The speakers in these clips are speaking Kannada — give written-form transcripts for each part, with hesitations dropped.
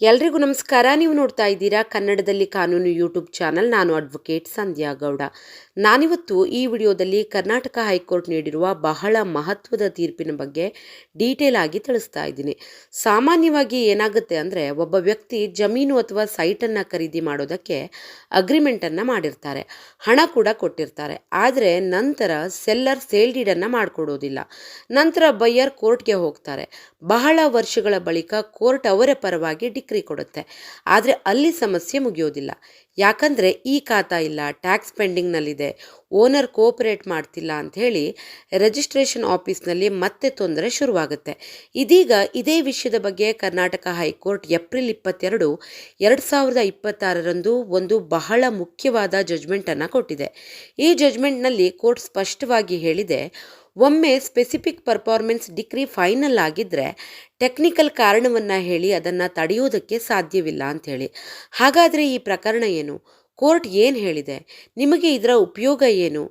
ಎಲ್ರಿಗೂ ನಮಸ್ಕಾರ. ನೀವು ನೋಡ್ತಾ ಇದ್ದೀರಾ ಕನ್ನಡದಲ್ಲಿ ಕಾನೂನು ಯೂಟ್ಯೂಬ್ ಚಾನಲ್. ನಾನು ಅಡ್ವೊಕೇಟ್ ಸಂಧ್ಯಾ ಗೌಡ. ನಾನಿವತ್ತು ಈ ವಿಡಿಯೋದಲ್ಲಿ ಕರ್ನಾಟಕ ಹೈಕೋರ್ಟ್ ನೀಡಿರುವ ಬಹಳ ಮಹತ್ವದ ತೀರ್ಪಿನ ಬಗ್ಗೆ ಡೀಟೇಲ್ ಆಗಿ ತಿಳಿಸ್ತಾ ಇದ್ದೀನಿ. ಸಾಮಾನ್ಯವಾಗಿ ಏನಾಗುತ್ತೆ ಅಂದರೆ, ಒಬ್ಬ ವ್ಯಕ್ತಿ ಜಮೀನು ಅಥವಾ ಸೈಟನ್ನು ಖರೀದಿ ಮಾಡೋದಕ್ಕೆ ಅಗ್ರಿಮೆಂಟನ್ನು ಮಾಡಿರ್ತಾರೆ, ಹಣ ಕೂಡ ಕೊಟ್ಟಿರ್ತಾರೆ. ಆದರೆ ನಂತರ ಸೆಲ್ಲರ್ ಸೇಲ್ ಡೀಡನ್ನು ಮಾಡಿಕೊಡೋದಿಲ್ಲ. ನಂತರ ಬೈಯರ್ ಕೋರ್ಟ್ಗೆ ಹೋಗ್ತಾರೆ. ಬಹಳ ವರ್ಷಗಳ ಬಳಿಕ ಕೋರ್ಟ್ ಅವರ ಪರವಾಗಿ ಡಿಕ್ರಿ ಕೊಡುತ್ತೆ. ಆದರೆ ಅಲ್ಲಿ ಸಮಸ್ಯೆ ಮುಗಿಯೋದಿಲ್ಲ. ಯಾಕಂದರೆ ಈ ಖಾತಾ ಇಲ್ಲ, ಟ್ಯಾಕ್ಸ್ ಪೆಂಡಿಂಗ್ನಲ್ಲಿದೆ, ಓನರ್ ಕೋಆಪರೇಟ್ ಮಾಡ್ತಿಲ್ಲ ಅಂತ ಹೇಳಿ ರಿಜಿಸ್ಟ್ರೇಷನ್ ಆಫೀಸ್ನಲ್ಲಿ ಮತ್ತೆ ತೊಂದರೆ ಶುರುವಾಗುತ್ತೆ. ಇದೀಗ ಇದೇ ವಿಷಯದ ಬಗ್ಗೆ ಕರ್ನಾಟಕ ಹೈಕೋರ್ಟ್ ಏಪ್ರಿಲ್ 22, 2026 ಒಂದು ಬಹಳ ಮುಖ್ಯವಾದ ಜಜ್ಮೆಂಟನ್ನು ಕೊಟ್ಟಿದೆ. ಈ ಜಜ್ಮೆಂಟ್ನಲ್ಲಿ ಕೋರ್ಟ್ ಸ್ಪಷ್ಟವಾಗಿ ಹೇಳಿದೆ, ಒಮ್ಮೆ ಸ್ಪೆಸಿಫಿಕ್ ಪರ್ಫಾರ್ಮೆನ್ಸ್ ಡಿಕ್ರಿ ಫೈನಲ್ ಆಗಿದ್ದರೆ ಟೆಕ್ನಿಕಲ್ ಕಾರಣವನ್ನು ಹೇಳಿ ಅದನ್ನು ತಡೆಯೋದಕ್ಕೆ ಸಾಧ್ಯವಿಲ್ಲ ಅಂಥೇಳಿ. ಹಾಗಾದರೆ ಈ ಪ್ರಕರಣ ಏನು? ಕೋರ್ಟ್ ಏನು ಹೇಳಿದೆ? ನಿಮಗೆ ಇದರ ಉಪಯೋಗ ಏನು?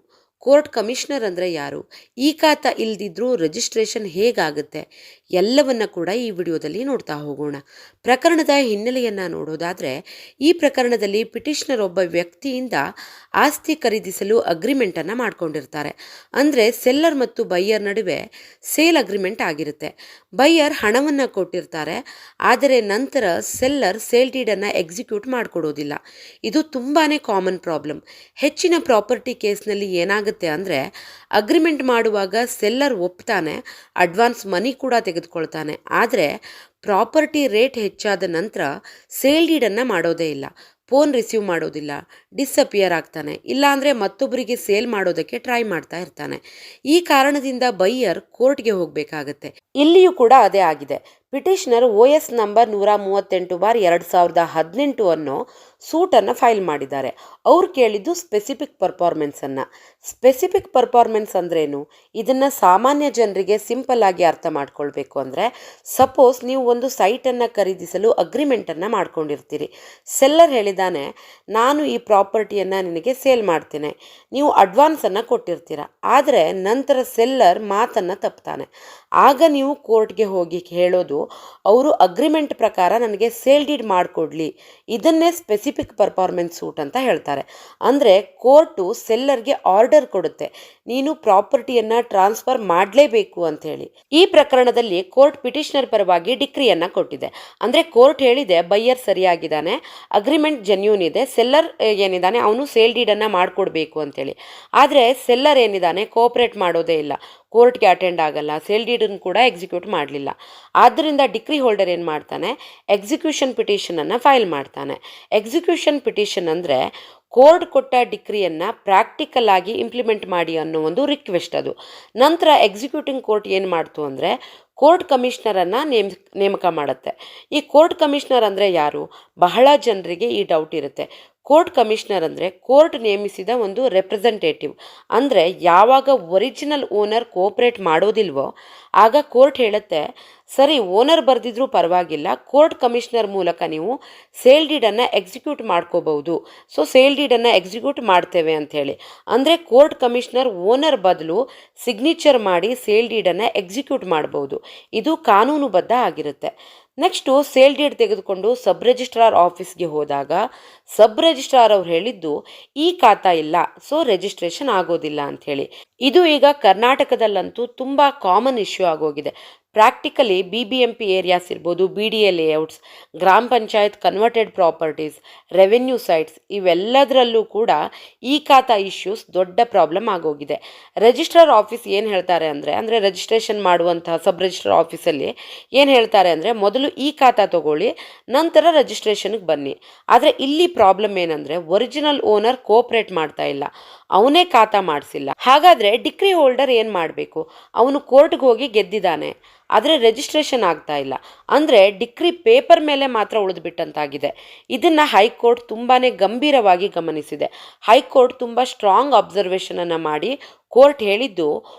ಕೋರ್ಟ್ ಕಮಿಷನರ್ ಅಂದರೆ ಯಾರು? ಈ ಖಾತಾ ಇಲ್ದಿದ್ರೂ ರಿಜಿಸ್ಟ್ರೇಷನ್ ಹೇಗಾಗುತ್ತೆ? ಎಲ್ಲವನ್ನ ಕೂಡ ಈ ವಿಡಿಯೋದಲ್ಲಿ ನೋಡ್ತಾ ಹೋಗೋಣ. ಪ್ರಕರಣದ ಹಿನ್ನೆಲೆಯನ್ನು ನೋಡೋದಾದರೆ, ಈ ಪ್ರಕರಣದಲ್ಲಿ ಪಿಟಿಷನರ್ ಒಬ್ಬ ವ್ಯಕ್ತಿಯಿಂದ ಆಸ್ತಿ ಖರೀದಿಸಲು ಅಗ್ರಿಮೆಂಟನ್ನು ಮಾಡ್ಕೊಂಡಿರ್ತಾರೆ. ಅಂದರೆ ಸೆಲ್ಲರ್ ಮತ್ತು ಬೈಯರ್ ನಡುವೆ ಸೇಲ್ ಅಗ್ರಿಮೆಂಟ್ ಆಗಿರುತ್ತೆ. ಬೈಯರ್ ಹಣವನ್ನು ಕೊಟ್ಟಿರ್ತಾರೆ, ಆದರೆ ನಂತರ ಸೆಲ್ಲರ್ ಸೇಲ್ ಡೀಡನ್ನು ಎಕ್ಸಿಕ್ಯೂಟ್ ಮಾಡಿಕೊಡೋದಿಲ್ಲ. ಇದು ತುಂಬಾ ಕಾಮನ್ ಪ್ರಾಬ್ಲಮ್. ಹೆಚ್ಚಿನ ಪ್ರಾಪರ್ಟಿ ಕೇಸ್ನಲ್ಲಿ ಏನಾಗುತ್ತೆ ಅಂದರೆ, ಅಗ್ರಿಮೆಂಟ್ ಮಾಡುವಾಗ ಸೆಲ್ಲರ್ ಒಪ್ತಾನೆ, ಅಡ್ವಾನ್ಸ್ ಮನಿ ಕೂಡ ತೆಗೆದುಕೊಳ್ತಾನೆ. ಆದರೆ ಪ್ರಾಪರ್ಟಿ ರೇಟ್ ಹೆಚ್ಚಾದ ನಂತರ ಸೇಲ್ ಡೀಡನ್ನು ಮಾಡೋದೇ ಇಲ್ಲ, ಫೋನ್ ರಿಸೀವ್ ಮಾಡೋದಿಲ್ಲ, ಡಿಸಪಿಯರ್ ಆಗ್ತಾನೆ, ಇಲ್ಲಾಂದರೆ ಮತ್ತೊಬ್ಬರಿಗೆ ಸೇಲ್ ಮಾಡೋದಕ್ಕೆ ಟ್ರೈ ಮಾಡ್ತಾ ಇರ್ತಾನೆ. ಈ ಕಾರಣದಿಂದ ಬೈಯರ್ ಕೋರ್ಟ್ಗೆ ಹೋಗಬೇಕಾಗತ್ತೆ. ಇಲ್ಲಿಯೂ ಕೂಡ ಅದೇ ಆಗಿದೆ. ಪಿಟಿಷನರ್ OS ನಂಬರ್ 138/2018 ಅನ್ನೋ ಸೂಟನ್ನು ಫೈಲ್ ಮಾಡಿದ್ದಾರೆ. ಅವ್ರು ಕೇಳಿದ್ದು ಸ್ಪೆಸಿಫಿಕ್ ಪರ್ಫಾರ್ಮೆನ್ಸನ್ನು. ಸ್ಪೆಸಿಫಿಕ್ ಪರ್ಫಾರ್ಮೆನ್ಸ್ ಅಂದ್ರೇನು? ಇದನ್ನು ಸಾಮಾನ್ಯ ಜನರಿಗೆ ಸಿಂಪಲ್ ಆಗಿ ಅರ್ಥ ಮಾಡ್ಕೊಳ್ಬೇಕು ಅಂದರೆ, ಸಪೋಸ್ ನೀವು ಒಂದು ಸೈಟನ್ನು ಖರೀದಿಸಲು ಅಗ್ರಿಮೆಂಟನ್ನು ಮಾಡ್ಕೊಂಡಿರ್ತೀರಿ. ಸೆಲ್ಲರ್ ಹೇಳಿದಾನೆ, ನಾನು ಈ ಪ್ರಾಪರ್ಟಿಯನ್ನು ನಿನಗೆ ಸೇಲ್ ಮಾಡ್ತೇನೆ, ನೀವು ಅಡ್ವಾನ್ಸನ್ನು ಕೊಟ್ಟಿರ್ತೀರ. ಆದರೆ ನಂತರ ಸೆಲ್ಲರ್ ಮಾತನ್ನು ತಪ್ತಾನೆ. ಆಗ ನೀವು ಕೋರ್ಟ್ಗೆ ಹೋಗಿ ಹೇಳೋದು, ಅವರು ಅಗ್ರಿಮೆಂಟ್ ಪ್ರಕಾರ ನನಗೆ ಸೇಲ್ ಡೀಡ್ ಮಾಡಿಕೊಡ್ಲಿ. ಇದನ್ನೇ ಸ್ಪೆಸಿಫಿಕ್ ಪರ್ಫಾರ್ಮೆನ್ಸ್ ಸೂಟ್ ಅಂತ ಹೇಳ್ತಾರೆ. ಅಂದರೆ ಕೋರ್ಟು ಸೆಲ್ಲರ್ಗೆ ಆರ್ಡರ್ ಕೊಡುತ್ತೆ, ನೀನು ಪ್ರಾಪರ್ಟಿಯನ್ನು ಟ್ರಾನ್ಸ್ಫರ್ ಮಾಡಲೇಬೇಕು ಅಂತ ಹೇಳಿ. ಈ ಪ್ರಕರಣದಲ್ಲಿ ಕೋರ್ಟ್ ಪಿಟಿಷನರ್ ಪರವಾಗಿ ಡಿಕ್ರಿಯನ್ನು ಕೊಟ್ಟಿದೆ. ಅಂದರೆ ಕೋರ್ಟ್ ಹೇಳಿದೆ, ಬೈಯರ್ ಸರಿಯಾಗಿದ್ದಾನೆ, ಅಗ್ರಿಮೆಂಟ್ ಜೆನ್ಯೂನ್ ಇದೆ, ಸೆಲ್ಲರ್ ಏನಿದ್ದಾನೆ ಅವನು ಸೇಲ್ ಡೀಡನ್ನು ಮಾಡಿಕೊಡ್ಬೇಕು ಅಂತೇಳಿ. ಆದರೆ ಸೆಲ್ಲರ್ ಏನಿದ್ದಾನೆ ಕೋಆಪರೇಟ್ ಮಾಡೋದೇ ಇಲ್ಲ, ಕೋರ್ಟ್ಗೆ ಅಟೆಂಡ್ ಆಗಲ್ಲ, ಸೇಲ್ ಡೀಡನ್ನು ಕೂಡ ಎಕ್ಸಿಕ್ಯೂಟ್ ಮಾಡಲಿಲ್ಲ. ಆದ್ದರಿಂದ ಡಿಕ್ರಿ ಹೋಲ್ಡರ್ ಏನು ಮಾಡ್ತಾನೆ, ಎಕ್ಸಿಕ್ಯೂಷನ್ ಪಿಟಿಷನನ್ನು ಫೈಲ್ ಮಾಡ್ತಾನೆ. ಎಕ್ಸಿಕ್ಯೂಷನ್ ಪಿಟಿಷನ್ ಅಂದರೆ ಕೋರ್ಟ್ ಕೊಟ್ಟ ಡಿಕ್ರಿಯನ್ನು ಪ್ರಾಕ್ಟಿಕಲ್ ಆಗಿ ಇಂಪ್ಲಿಮೆಂಟ್ ಮಾಡಿ ಅನ್ನೋ ಒಂದು ರಿಕ್ವೆಸ್ಟ್ ಅದು. ನಂತರ ಎಕ್ಸಿಕ್ಯೂಟಿಂಗ್ ಕೋರ್ಟ್ ಏನು ಮಾಡ್ತು ಅಂದರೆ, ಕೋರ್ಟ್ ಕಮಿಷನರನ್ನು ನೇಮಕ ಮಾಡುತ್ತೆ. ಈ ಕೋರ್ಟ್ ಕಮಿಷನರ್ ಅಂದರೆ ಯಾರು? ಬಹಳ ಜನರಿಗೆ ಈ ಡೌಟ್ ಇರುತ್ತೆ. ಕೋರ್ಟ್ ಕಮಿಷನರ್ ಅಂದರೆ ಕೋರ್ಟ್ ನೇಮಿಸಿದ ಒಂದು ರೆಪ್ರೆಸೆಂಟೇಟಿವ್. ಅಂದರೆ ಯಾವಾಗ ಒರಿಜಿನಲ್ ಓನರ್ ಕೋಆಪರೇಟ್ ಮಾಡೋದಿಲ್ವೋ ಆಗ ಕೋರ್ಟ್ ಹೇಳುತ್ತೆ, ಸರಿ ಓನರ್ ಬರೆದಿದ್ರೂ ಪರವಾಗಿಲ್ಲ, ಕೋರ್ಟ್ ಕಮಿಷನರ್ ಮೂಲಕ ನೀವು ಸೇಲ್ ಡೀಡನ್ನು ಎಕ್ಸಿಕ್ಯೂಟ್ ಮಾಡ್ಕೋಬಹುದು, ಸೊ ಸೇಲ್ ಡೀಡನ್ನು ಎಕ್ಸಿಕ್ಯೂಟ್ ಮಾಡ್ತೇವೆ ಅಂಥೇಳಿ. ಅಂದರೆ ಕೋರ್ಟ್ ಕಮಿಷನರ್ ಓನರ್ ಬದಲು ಸಿಗ್ನೇಚರ್ ಮಾಡಿ ಸೇಲ್ ಡೀಡನ್ನು ಎಕ್ಸಿಕ್ಯೂಟ್ ಮಾಡ್ಬೋದು. ಇದು ಕಾನೂನುಬದ್ಧ ಆಗಿರುತ್ತೆ. ನೆಕ್ಸ್ಟು ಸೇಲ್ ಡೀಡ್ ತೆಗೆದುಕೊಂಡು ಸಬ್ ರಿಜಿಸ್ಟ್ರಾರ್ ಆಫೀಸ್ಗೆ ಹೋದಾಗ ಸಬ್ ರಿಜಿಸ್ಟ್ರಾರ್ ಅವ್ರು ಹೇಳಿದ್ದು, ಈ ಖಾತಾ ಇಲ್ಲ, ಸೊ ರಿಜಿಸ್ಟ್ರೇಷನ್ ಆಗೋದಿಲ್ಲ ಅಂಥೇಳಿ. ಇದು ಈಗ ಕರ್ನಾಟಕದಲ್ಲಂತೂ ತುಂಬ ಕಾಮನ್ ಇಶ್ಯೂ ಆಗೋಗಿದೆ. ಪ್ರಾಕ್ಟಿಕಲಿ BBMP ಏರಿಯಾಸ್ ಇರ್ಬೋದು, BDA ಲೇಔಟ್ಸ್, ಗ್ರಾಮ panchayat converted properties, revenue sites, ಇವೆಲ್ಲದರಲ್ಲೂ ಕೂಡ ಈ ಖಾತಾ ಇಶ್ಯೂಸ್ ದೊಡ್ಡ ಪ್ರಾಬ್ಲಮ್ ಆಗೋಗಿದೆ. ರಿಜಿಸ್ಟ್ರಾರ್ ಆಫೀಸ್ ಏನು ಹೇಳ್ತಾರೆ ಅಂದರೆ ರಿಜಿಸ್ಟ್ರೇಷನ್ ಮಾಡುವಂತಹ ಸಬ್ ರಿಜಿಸ್ಟ್ರಾರ್ ಆಫೀಸಲ್ಲಿ ಏನು ಹೇಳ್ತಾರೆ ಅಂದರೆ, ಮೊದಲು ಈ ಖಾತಾ ತಗೊಳ್ಳಿ, ನಂತರ ರಿಜಿಸ್ಟ್ರೇಷನ್ಗೆ ಬನ್ನಿ. ಆದರೆ ಇಲ್ಲಿ ಪ್ರಾಬ್ಲಮ್ ಏನಂದರೆ, ಒರಿಜಿನಲ್ ಓನರ್ ಕೋಆಪರೇಟ್ ಮಾಡ್ತಾ ಇಲ್ಲ, ಅವನೇ ಖಾತಾ ಮಾಡಿಸಿಲ್ಲ. ಹಾಗಾದರೆ ಡಿಕ್ರಿ ಹೋಲ್ಡರ್ ಏನು ಮಾಡಬೇಕು? ಅವನು ಕೋರ್ಟ್ಗೆ ಹೋಗಿ ಗೆದ್ದಿದ್ದಾನೆ, ಆದರೆ ರಿಜಿಸ್ಟ್ರೇಷನ್ ಆಗ್ತಾ ಇಲ್ಲ. ಅಂದರೆ ಡಿಕ್ರಿ ಪೇಪರ್ ಮೇಲೆ ಮಾತ್ರ ಉಳಿದುಬಿಟ್ಟಂತಾಗಿದೆ. ಇದನ್ನು ಹೈಕೋರ್ಟ್ ತುಂಬಾ ಗಂಭೀರವಾಗಿ ಗಮನಿಸಿದೆ. ಹೈಕೋರ್ಟ್ ತುಂಬ ಸ್ಟ್ರಾಂಗ್ ಅಬ್ಸರ್ವೇಷನನ್ನು ಮಾಡಿ ಕೋರ್ಟ್ ಹೇಳಿದ್ದು,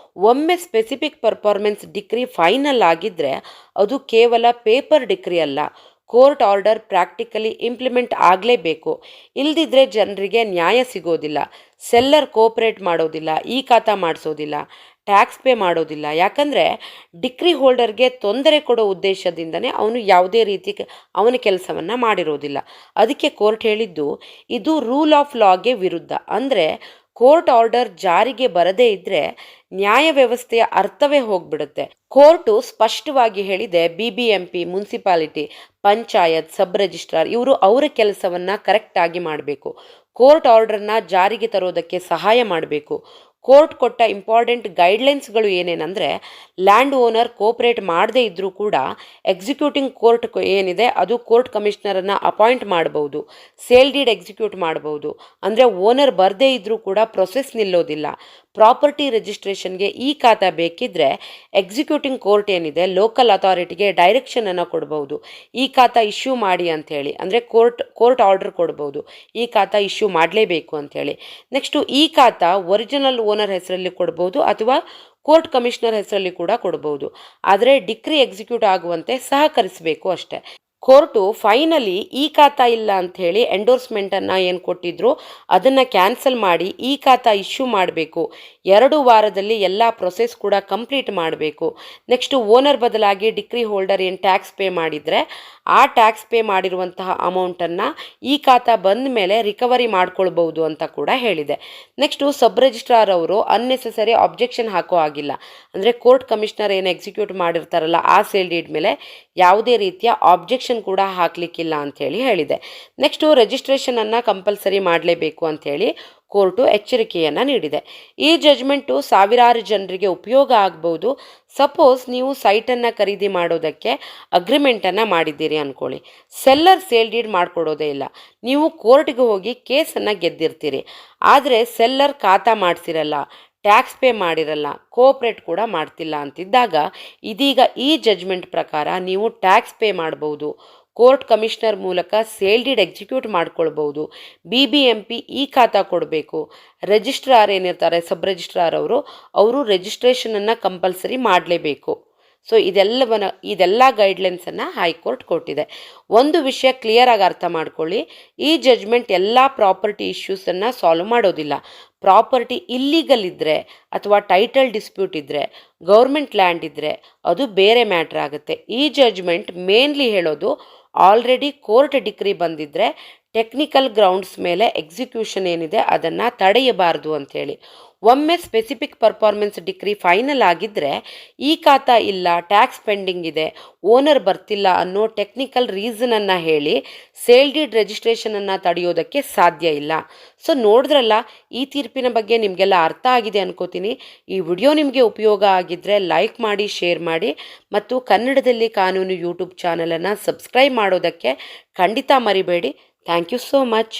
ಒಮ್ಮೆ ಸ್ಪೆಸಿಫಿಕ್ ಪರ್ಫಾರ್ಮೆನ್ಸ್ ಡಿಕ್ರಿ ಫೈನಲ್ ಆಗಿದ್ದರೆ ಅದು ಕೇವಲ ಪೇಪರ್ ಡಿಕ್ರಿ ಅಲ್ಲ, ಕೋರ್ಟ್ ಆರ್ಡರ್ ಪ್ರಾಕ್ಟಿಕಲಿ ಇಂಪ್ಲಿಮೆಂಟ್ ಆಗಲೇಬೇಕು. ಇಲ್ದಿದ್ರೆ ಜನರಿಗೆ ನ್ಯಾಯ ಸಿಗೋದಿಲ್ಲ, ಸೆಲ್ಲರ್ ಕೋಆಪರೇಟ್ ಮಾಡೋದಿಲ್ಲ, ಈ ಖಾತಾ ಮಾಡಿಸೋದಿಲ್ಲ, ಟ್ಯಾಕ್ಸ್ ಪೇ ಮಾಡೋದಿಲ್ಲ. ಯಾಕಂದರೆ ಡಿಕ್ರಿ ಹೋಲ್ಡರ್ಗೆ ತೊಂದರೆ ಕೊಡೋ ಉದ್ದೇಶದಿಂದನೇ ಅವನು ಯಾವುದೇ ರೀತಿ ಅವನ ಕೆಲಸವನ್ನು ಮಾಡಿರೋದಿಲ್ಲ. ಅದಕ್ಕೆ ಕೋರ್ಟ್ ಹೇಳಿದ್ದು ಇದು ರೂಲ್ ಆಫ್ ಲಾಗೆ ವಿರುದ್ಧ. ಅಂದರೆ ಕೋರ್ಟ್ ಆರ್ಡರ್ ಜಾರಿಗೆ ಬರದೇ ಇದ್ದರೆ ನ್ಯಾಯ ವ್ಯವಸ್ಥೆಯ ಅರ್ಥವೇ ಹೋಗ್ಬಿಡುತ್ತೆ. ಕೋರ್ಟು ಸ್ಪಷ್ಟವಾಗಿ ಹೇಳಿದೆ, BBMP, municipality, panchayat, sub registrar ಇವರು ಅವರ ಕೆಲಸವನ್ನು ಕರೆಕ್ಟಾಗಿ ಮಾಡಬೇಕು. ಕೋರ್ಟ್ ಆರ್ಡರ್ನ ಜಾರಿಗೆ ತರೋದಕ್ಕೆ ಸಹಾಯ ಮಾಡಬೇಕು. ಕೋರ್ಟ್ ಕೊಟ್ಟ ಇಂಪಾರ್ಟೆಂಟ್ ಗೈಡ್ಲೈನ್ಸ್ಗಳು ಏನೇನೆಂದರೆ, ಲ್ಯಾಂಡ್ ಓನರ್ ಕೋಪರೇಟ್ ಮಾಡದೇ ಇದ್ದರೂ ಕೂಡ ಎಕ್ಸಿಕ್ಯೂಟಿಂಗ್ ಕೋರ್ಟ್ ಏನಿದೆ ಅದು ಕೋರ್ಟ್ ಕಮಿಷನರನ್ನು ಅಪಾಯಿಂಟ್ ಮಾಡಬಹುದು, ಸೇಲ್ ಡೀಡ್ ಎಕ್ಸಿಕ್ಯೂಟ್ ಮಾಡಬಹುದು. ಅಂದರೆ ಓನರ್ ಬರದೇ ಇದ್ದರೂ ಕೂಡ ಪ್ರೊಸೆಸ್ ನಿಲ್ಲೋದಿಲ್ಲ. ಪ್ರಾಪರ್ಟಿ ರಿಜಿಸ್ಟ್ರೇಷನ್ಗೆ ಈ ಖಾತಾ ಬೇಕಿದ್ರೆ ಎಕ್ಸಿಕ್ಯೂಟಿಂಗ್ ಕೋರ್ಟ್ ಏನಿದೆ ಲೋಕಲ್ ಅಥಾರಿಟಿಗೆ ಡೈರೆಕ್ಷನನ್ನು ಕೊಡ್ಬೋದು, ಈ ಖಾತಾ ಇಶ್ಯೂ ಮಾಡಿ ಅಂಥೇಳಿ. ಅಂದರೆ ಕೋರ್ಟ್ ಆರ್ಡರ್ ಕೊಡ್ಬೋದು, ಈ ಖಾತಾ ಇಶ್ಯೂ ಮಾಡಲೇಬೇಕು ಅಂಥೇಳಿ. ನೆಕ್ಸ್ಟು ಈ ಖಾತಾ ಒರಿಜಿನಲ್ ಓನರ್ ಹೆಸರಲ್ಲಿ ಕೊಡ್ಬೋದು ಅಥವಾ ಕೋರ್ಟ್ ಕಮಿಷನರ್ ಹೆಸರಲ್ಲಿ ಕೂಡ ಕೊಡ್ಬೋದು. ಆದರೆ ಡಿಕ್ರಿ ಎಕ್ಸಿಕ್ಯೂಟ್ ಆಗುವಂತೆ ಸಹಕರಿಸಬೇಕು ಅಷ್ಟೇ. ಕೋರ್ಟು ಫೈನಲಿ ಈ ಖಾತಾ ಇಲ್ಲ ಅಂಥೇಳಿ ಎಂಡೋರ್ಸ್ಮೆಂಟನ್ನು ಏನು ಕೊಟ್ಟಿದ್ರು ಅದನ್ನು ಕ್ಯಾನ್ಸಲ್ ಮಾಡಿ ಈ ಖಾತಾ ಇಶ್ಯೂ ಮಾಡಬೇಕು. 2 ವಾರದಲ್ಲಿ ಎಲ್ಲ ಪ್ರೊಸೆಸ್ ಕೂಡ ಕಂಪ್ಲೀಟ್ ಮಾಡಬೇಕು. ನೆಕ್ಸ್ಟು ಓನರ್ ಬದಲಾಗಿ ಡಿಕ್ರಿ ಹೋಲ್ಡರ್ ಏನು ಟ್ಯಾಕ್ಸ್ ಪೇ ಮಾಡಿದರೆ ಆ ಟ್ಯಾಕ್ಸ್ ಪೇ ಮಾಡಿರುವಂತಹ ಅಮೌಂಟನ್ನು ಈ ಖಾತಾ ಬಂದ ಮೇಲೆ ರಿಕವರಿ ಮಾಡ್ಕೊಳ್ಬಹುದು ಅಂತ ಕೂಡ ಹೇಳಿದೆ. ನೆಕ್ಸ್ಟು ಸಬ್ ರಿಜಿಸ್ಟ್ರಾರ್ ಅವರು ಅನ್ನೆಸೆಸರಿ ಆಬ್ಜೆಕ್ಷನ್ ಹಾಕೋ ಆಗಿಲ್ಲ. ಅಂದರೆ ಕೋರ್ಟ್ ಕಮಿಷನರ್ ಏನು ಎಕ್ಸಿಕ್ಯೂಟ್ ಮಾಡಿರ್ತಾರಲ್ಲ ಆ ಸೇಲ್ ಡೀಡ್ ಮೇಲೆ ಯಾವುದೇ ರೀತಿಯ ಆಬ್ಜೆಕ್ಷನ್ ಕೂಡ ಹಾಕಲಿಕ್ಕಿಲ್ಲ ಅಂಥೇಳಿ ಹೇಳಿದೆ. ನೆಕ್ಸ್ಟು ರಿಜಿಸ್ಟ್ರೇಷನನ್ನು ಕಂಪಲ್ಸರಿ ಮಾಡಲೇಬೇಕು ಅಂಥೇಳಿ ಕೋರ್ಟು ಎಚ್ಚರಿಕೆಯನ್ನು ನೀಡಿದೆ. ಈ ಜಜ್ಮೆಂಟು ಸಾವಿರಾರು ಜನರಿಗೆ ಉಪಯೋಗ ಆಗ್ಬೋದು. ಸಪೋಸ್ ನೀವು ಸೈಟನ್ನು ಖರೀದಿ ಮಾಡೋದಕ್ಕೆ ಅಗ್ರಿಮೆಂಟನ್ನು ಮಾಡಿದ್ದೀರಿ ಅಂದ್ಕೊಳ್ಳಿ, ಸೆಲ್ಲರ್ ಸೇಲ್ ಡೀಡ್ ಮಾಡಿಕೊಡೋದೇ ಇಲ್ಲ, ನೀವು ಕೋರ್ಟ್ಗೆ ಹೋಗಿ ಕೇಸನ್ನು ಗೆದ್ದಿರ್ತೀರಿ. ಆದರೆ ಸೆಲ್ಲರ್ ಖಾತಾ ಮಾಡಿಸಿರಲ್ಲ, ಟ್ಯಾಕ್ಸ್ ಪೇ ಮಾಡಿರಲ್ಲ, ಕೋಆಪ್ರೇಟ್ ಕೂಡ ಮಾಡ್ತಿಲ್ಲ ಅಂತಿದ್ದಾಗ ಇದೀಗ ಈ ಜಜ್ಮೆಂಟ್ ಪ್ರಕಾರ ನೀವು ಟ್ಯಾಕ್ಸ್ ಪೇ ಮಾಡ್ಬೋದು, ಕೋರ್ಟ್ ಕಮಿಷನರ್ ಮೂಲಕ ಸೇಲ್ ಡೀಡ್ ಎಕ್ಸಿಕ್ಯೂಟ್ ಮಾಡ್ಕೊಳ್ಬೋದು, BBMP ಈ ಖಾತಾ ಕೊಡಬೇಕು, ರಿಜಿಸ್ಟ್ರಾರ್ ಏನಿರ್ತಾರೆ ಸಬ್ ರಿಜಿಸ್ಟ್ರಾರ್ ಅವರು ರಿಜಿಸ್ಟ್ರೇಷನನ್ನು ಕಂಪಲ್ಸರಿ ಮಾಡಲೇಬೇಕು. ಸೊ ಇದೆಲ್ಲ ಗೈಡ್ಲೈನ್ಸನ್ನು ಹೈಕೋರ್ಟ್ ಕೊಟ್ಟಿದೆ. ಒಂದು ವಿಷಯ ಕ್ಲಿಯರ್ ಆಗಿ ಅರ್ಥ ಮಾಡ್ಕೊಳ್ಳಿ, ಈ ಜಜ್ಮೆಂಟ್ ಎಲ್ಲ ಪ್ರಾಪರ್ಟಿ ಇಶ್ಯೂಸನ್ನು ಸಾಲ್ವ್ ಮಾಡೋದಿಲ್ಲ. ಪ್ರಾಪರ್ಟಿ ಇಲ್ಲೀಗಲ್ ಇದ್ದರೆ ಅಥವಾ ಟೈಟಲ್ ಡಿಸ್ಪ್ಯೂಟ್ ಇದ್ದರೆ, ಗೌರ್ಮೆಂಟ್ ಲ್ಯಾಂಡ್ ಇದ್ದರೆ ಅದು ಬೇರೆ ಮ್ಯಾಟ್ರ್ ಆಗುತ್ತೆ. ಈ ಜಜ್ಮೆಂಟ್ ಮೇನ್ಲಿ ಹೇಳೋದು ಆಲ್ರೆಡಿ ಕೋರ್ಟ್ ಡಿಕ್ರಿ ಬಂದಿದ್ದರೆ ಟೆಕ್ನಿಕಲ್ ಗ್ರೌಂಡ್ಸ್ ಮೇಲೆ ಎಕ್ಸಿಕ್ಯೂಷನ್ ಏನಿದೆ ಅದನ್ನು ತಡೆಯಬಾರದು ಅಂಥೇಳಿ. ಒಮ್ಮೆ ಸ್ಪೆಸಿಫಿಕ್ ಪರ್ಫಾರ್ಮೆನ್ಸ್ ಡಿಕ್ರಿ ಫೈನಲ್ ಆಗಿದ್ದರೆ ಈ ಖಾತಾ ಇಲ್ಲ, ಟ್ಯಾಕ್ಸ್ ಪೆಂಡಿಂಗ್ ಇದೆ, ಓನರ್ ಬರ್ತಿಲ್ಲ ಅನ್ನೋ ಟೆಕ್ನಿಕಲ್ ರೀಸನನ್ನು ಹೇಳಿ ಸೇಲ್ ಡೀಡ್ ರಿಜಿಸ್ಟ್ರೇಷನನ್ನು ತಡೆಯೋದಕ್ಕೆ ಸಾಧ್ಯ ಇಲ್ಲ. ಸೊ ನೋಡಿದ್ರಲ್ಲ, ಈ ತೀರ್ಪಿನ ಬಗ್ಗೆ ನಿಮಗೆಲ್ಲ ಅರ್ಥ ಆಗಿದೆ ಅನ್ಕೋತೀನಿ. ಈ ವಿಡಿಯೋ ನಿಮಗೆ ಉಪಯೋಗ ಆಗಿದ್ದರೆ ಲೈಕ್ ಮಾಡಿ, ಶೇರ್ ಮಾಡಿ ಮತ್ತು ಕನ್ನಡದಲ್ಲಿ ಕಾನೂನು ಯೂಟ್ಯೂಬ್ ಚಾನಲನ್ನು ಸಬ್ಸ್ಕ್ರೈಬ್ ಮಾಡೋದಕ್ಕೆ ಖಂಡಿತ ಮರಿಬೇಡಿ. Thank you so much.